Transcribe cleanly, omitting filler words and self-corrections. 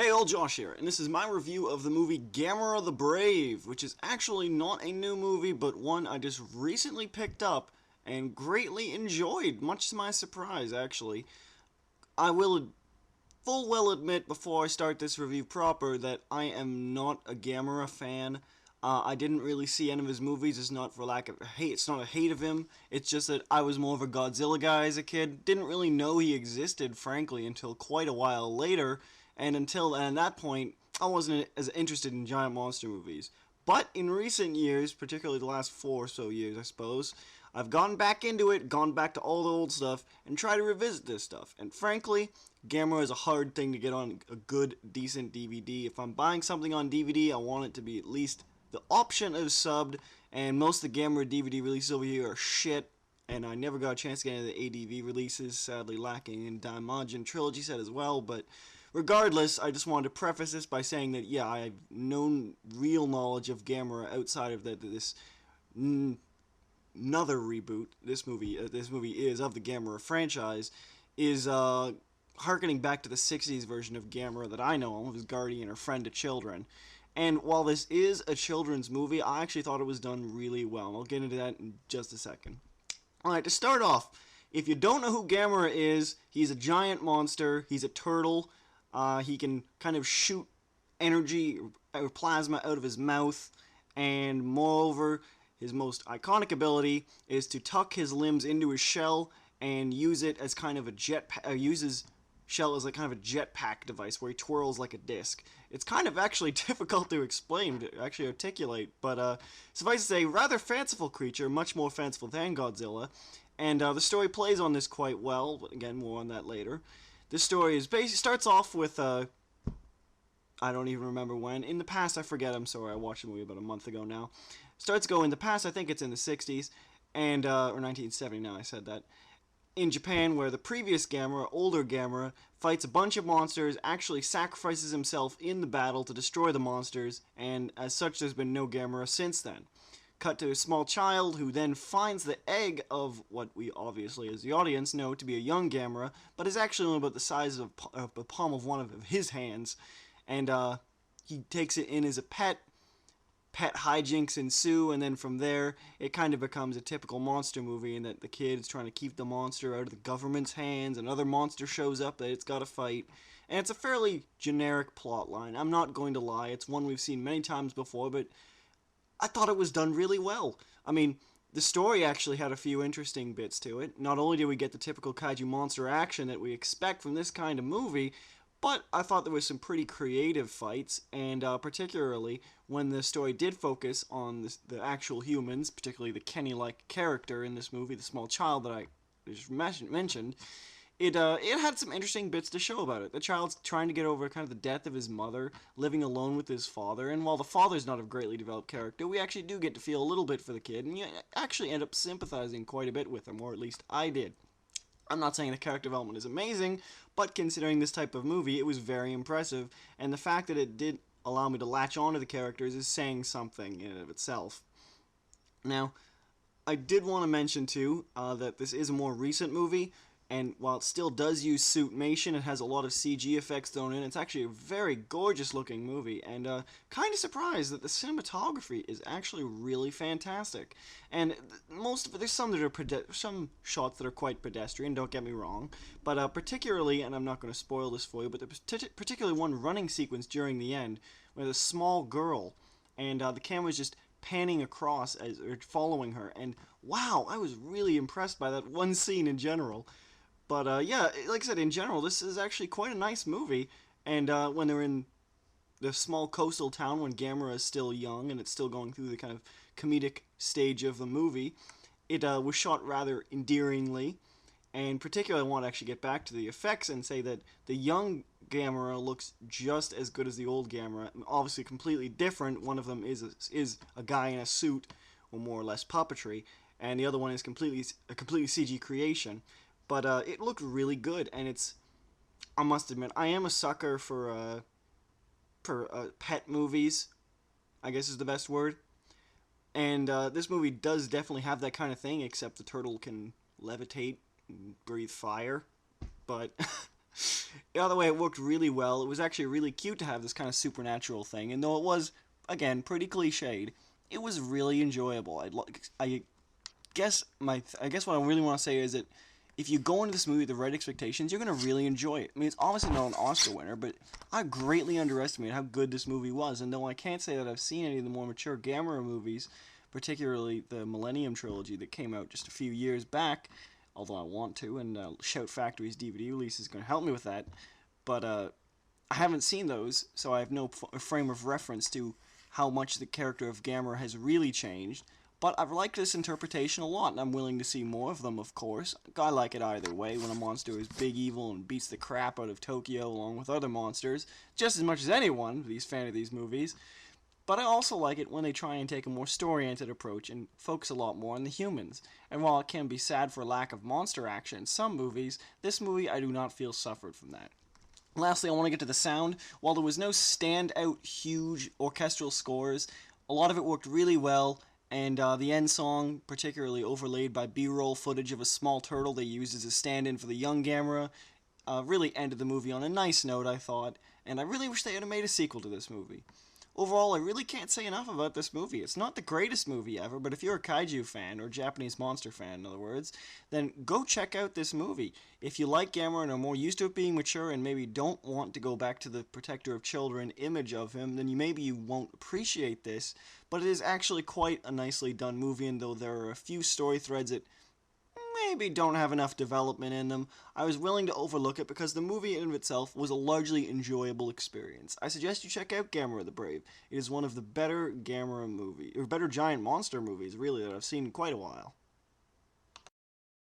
Hey all, Josh here, and this is my review of the movie Gamera the Brave, which is actually not a new movie, but one I just recently picked up and greatly enjoyed, much to my surprise, actually. I will full well admit before I start this review proper that I am not a Gamera fan. I didn't really see any of his movies. It's not for lack of hate. It's not a hate of him. It's just that I was more of a Godzilla guy as a kid. Didn't really know he existed, frankly, until quite a while later. And at that point, I wasn't as interested in giant monster movies. But in recent years, particularly the last 4 or so years, I suppose, I've gone back into it, gone back to all the old stuff, and tried to revisit this stuff. And frankly, Gamera is a hard thing to get on a good, decent DVD. If I'm buying something on DVD, I want it to be at least the option of subbed, and most of the Gamera DVD releases over here are shit, and I never got a chance to get into the ADV releases, sadly lacking in Daimajin Trilogy set as well, but regardless, I just wanted to preface this by saying that, yeah, I have no real knowledge of Gamera outside of this another reboot this movie is of the Gamera franchise, is harkening back to the 60s version of Gamera that I know of, his guardian or friend to children. And while this is a children's movie, I actually thought it was done really well. And I'll get into that in just a second. Alright, to start off, if you don't know who Gamera is, he's a giant monster, he's a turtle, he can kind of shoot energy or plasma out of his mouth, and moreover, his most iconic ability is to tuck his limbs into his shell and use it as kind of a uses shell as a kind of a jetpack device where he twirls like a disc. It's kind of actually difficult to explain, to actually articulate, but suffice to say, rather fanciful creature, much more fanciful than Godzilla, and the story plays on this quite well, but again, more on that later. This story starts off with, I don't even remember when. In the past, I forget, I'm sorry, I watched the movie about a month ago now. Starts going in the past, I think it's in the 60s, and, or 1970 now, I said that. In Japan, where the previous Gamera, older Gamera, fights a bunch of monsters, actually sacrifices himself in the battle to destroy the monsters, and as such there's been no Gamera since then. Cut to a small child who then finds the egg of what we obviously as the audience know to be a young Gamera, but is actually only about the size of the palm of one of his hands, and he takes it in as a pet hijinks ensue, and then from there, it kind of becomes a typical monster movie in that the kid is trying to keep the monster out of the government's hands, another monster shows up that it's got to fight, and it's a fairly generic plot line. I'm not going to lie, it's one we've seen many times before, but I thought it was done really well. I mean, the story actually had a few interesting bits to it. Not only did we get the typical kaiju monster action that we expect from this kind of movie, but I thought there was some pretty creative fights, and particularly when the story did focus on the actual humans, particularly the Kenny-like character in this movie, the small child that I just mentioned, it had some interesting bits to show about it. The child's trying to get over kind of the death of his mother, living alone with his father, and while the father's not a greatly developed character, we actually do get to feel a little bit for the kid, and you actually end up sympathizing quite a bit with him, or at least I did. I'm not saying the character development is amazing, but considering this type of movie, it was very impressive, and the fact that it did allow me to latch onto the characters is saying something in and of itself. Now, I did want to mention, too, that this is a more recent movie, and while it still does use suitmation, it has a lot of CG effects thrown in. It's actually a very gorgeous looking movie, and kind of surprised that the cinematography is actually really fantastic. And most of it, there's some that are some shots that are quite pedestrian, don't get me wrong, but particularly, and I'm not going to spoil this for you, but particularly one running sequence during the end, where the small girl, and the camera's just panning across or following her, and wow, I was really impressed by that one scene in general. But yeah, like I said, in general, this is actually quite a nice movie, and when they're in the small coastal town when Gamera is still young and it's still going through the kind of comedic stage of the movie, it was shot rather endearingly, and particularly I want to actually get back to the effects and say that the young Gamera looks just as good as the old Gamera, obviously completely different. One of them is a guy in a suit, or more or less puppetry, and the other one is a completely CG creation. But it looked really good, and I must admit, I am a sucker for pet movies, I guess is the best word. And this movie does definitely have that kind of thing, except the turtle can levitate and breathe fire. But Either way, it worked really well. It was actually really cute to have this kind of supernatural thing, and though it was, again, pretty cliched, it was really enjoyable. I I guess what I really want to say is that if you go into this movie with the right expectations, you're gonna really enjoy it. I mean, it's obviously not an Oscar winner, but I greatly underestimated how good this movie was. And though I can't say that I've seen any of the more mature Gamera movies, particularly the Millennium trilogy that came out just a few years back, although I want to, and Shout Factory's DVD release is going to help me with that. But I haven't seen those, so I have no frame of reference to how much the character of Gamera has really changed. But I've liked this interpretation a lot, and I'm willing to see more of them, of course. I like it either way, when a monster is big evil and beats the crap out of Tokyo along with other monsters, just as much as anyone who's a fan of these movies. But I also like it when they try and take a more story-oriented approach and focus a lot more on the humans. And while it can be sad for lack of monster action in some movies, this movie I do not feel suffered from that. Lastly, I want to get to the sound. While there was no standout huge orchestral scores, a lot of it worked really well, and the end song, particularly overlaid by B-roll footage of a small turtle they used as a stand-in for the young Gamera, really ended the movie on a nice note, I thought, and I really wish they had made a sequel to this movie. Overall, I really can't say enough about this movie. It's not the greatest movie ever, but if you're a kaiju fan, or Japanese monster fan, in other words, then go check out this movie. If you like Gamera and are more used to it being mature and maybe don't want to go back to the protector of children image of him, then maybe you won't appreciate this, but it is actually quite a nicely done movie, and though there are a few story threads that maybe don't have enough development in them, I was willing to overlook it because the movie in and of itself was a largely enjoyable experience. I suggest you check out Gamera the Brave. It is one of the better Gamera movies, or better giant monster movies, really, that I've seen in quite a while.